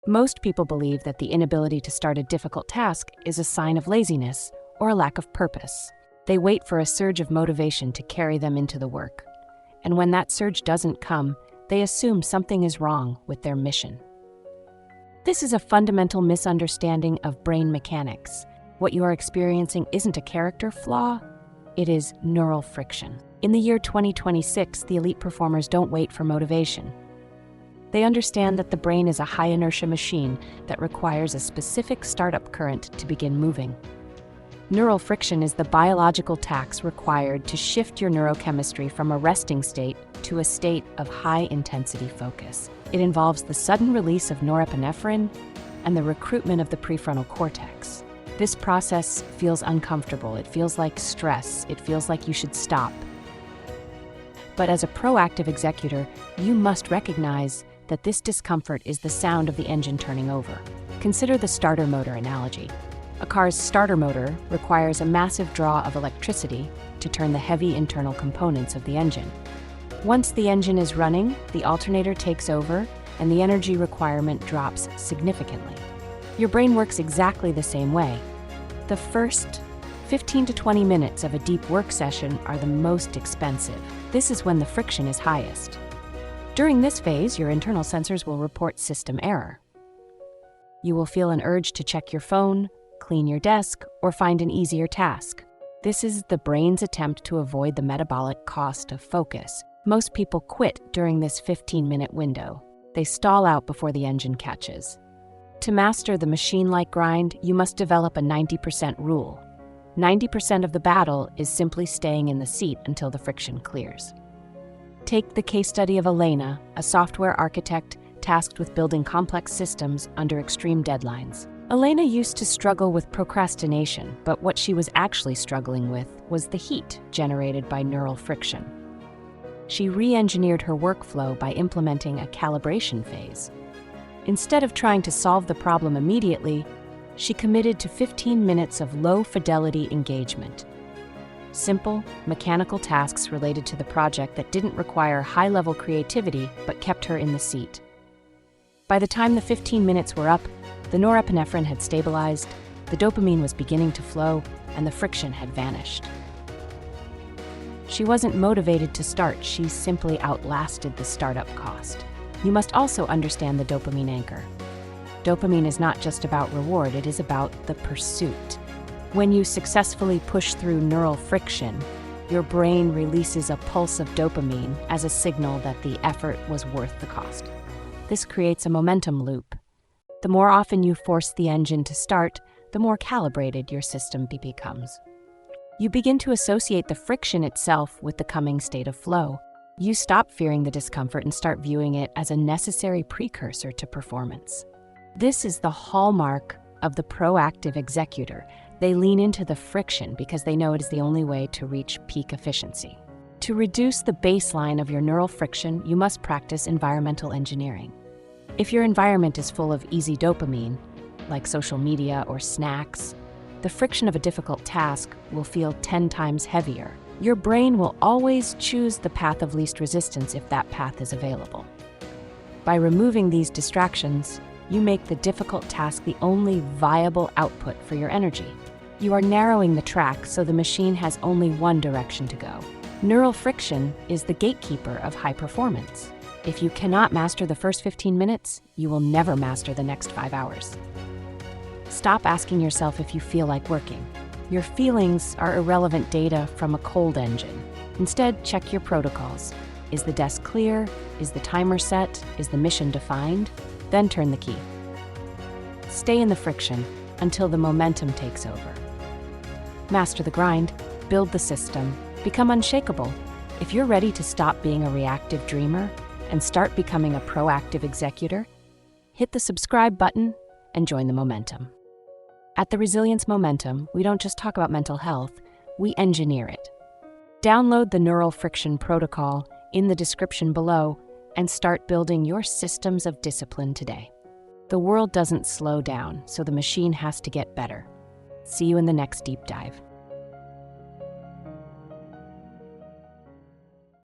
Most people believe that the inability to start a difficult task is a sign of laziness or a lack of purpose. They wait for a surge of motivation to carry them into the work. And when that surge doesn't come, they assume something is wrong with their mission. This is a fundamental misunderstanding of brain mechanics. What you are experiencing isn't a character flaw, it is neural friction. In the year 2026, the elite performers don't wait for motivation. They understand that the brain is a high-inertia machine that requires a specific startup current to begin moving. Neural friction is the biological tax required to shift your neurochemistry from a resting state to a state of high-intensity focus. It involves the sudden release of norepinephrine and the recruitment of the prefrontal cortex. This process feels uncomfortable. It feels like stress. It feels like you should stop. But as a proactive executor, you must recognize that this discomfort is the sound of the engine turning over. Consider the starter motor analogy. A car's starter motor requires a massive draw of electricity to turn the heavy internal components of the engine. Once the engine is running, the alternator takes over and the energy requirement drops significantly. Your brain works exactly the same way. The first 15 to 20 minutes of a deep work session are the most expensive. This is when the friction is highest. During this phase, your internal sensors will report system error. You will feel an urge to check your phone, clean your desk, or find an easier task. This is the brain's attempt to avoid the metabolic cost of focus. Most people quit during this 15-minute window. They stall out before the engine catches. To master the machine-like grind, you must develop a 90% rule. 90% of the battle is simply staying in the seat until the friction clears. Take the case study of Elena, a software architect tasked with building complex systems under extreme deadlines. Elena used to struggle with procrastination, but what she was actually struggling with was the heat generated by neural friction. She re-engineered her workflow by implementing a calibration phase. Instead of trying to solve the problem immediately, she committed to 15 minutes of low-fidelity engagement. Simple, mechanical tasks related to the project that didn't require high-level creativity but kept her in the seat. By the time the 15 minutes were up, the norepinephrine had stabilized, the dopamine was beginning to flow, and the friction had vanished. She wasn't motivated to start, she simply outlasted the startup cost. You must also understand the dopamine anchor. Dopamine is not just about reward, it is about the pursuit. When you successfully push through neural friction, your brain releases a pulse of dopamine as a signal that the effort was worth the cost. This creates a momentum loop. The more often you force the engine to start, the more calibrated your system becomes. You begin to associate the friction itself with the coming state of flow. You stop fearing the discomfort and start viewing it as a necessary precursor to performance. This is the hallmark of the proactive executor. They lean into the friction because they know it is the only way to reach peak efficiency. To reduce the baseline of your neural friction, you must practice environmental engineering. If your environment is full of easy dopamine, like social media or snacks, the friction of a difficult task will feel 10 times heavier. Your brain will always choose the path of least resistance if that path is available. By removing these distractions, you make the difficult task the only viable output for your energy. You are narrowing the track so the machine has only one direction to go. Neural friction is the gatekeeper of high performance. If you cannot master the first 15 minutes, you will never master the next 5 hours. Stop asking yourself if you feel like working. Your feelings are irrelevant data from a cold engine. Instead, check your protocols. Is the desk clear? Is the timer set? Is the mission defined? Then turn the key. Stay in the friction until the momentum takes over. Master the grind, build the system, become unshakable. If you're ready to stop being a reactive dreamer and start becoming a proactive executor, hit the subscribe button and join the momentum. At the Resilience Momentum, we don't just talk about mental health, we engineer it. Download the Neural Friction Protocol in the description below and start building your systems of discipline today. The world doesn't slow down, so the machine has to get better. See you in the next deep dive.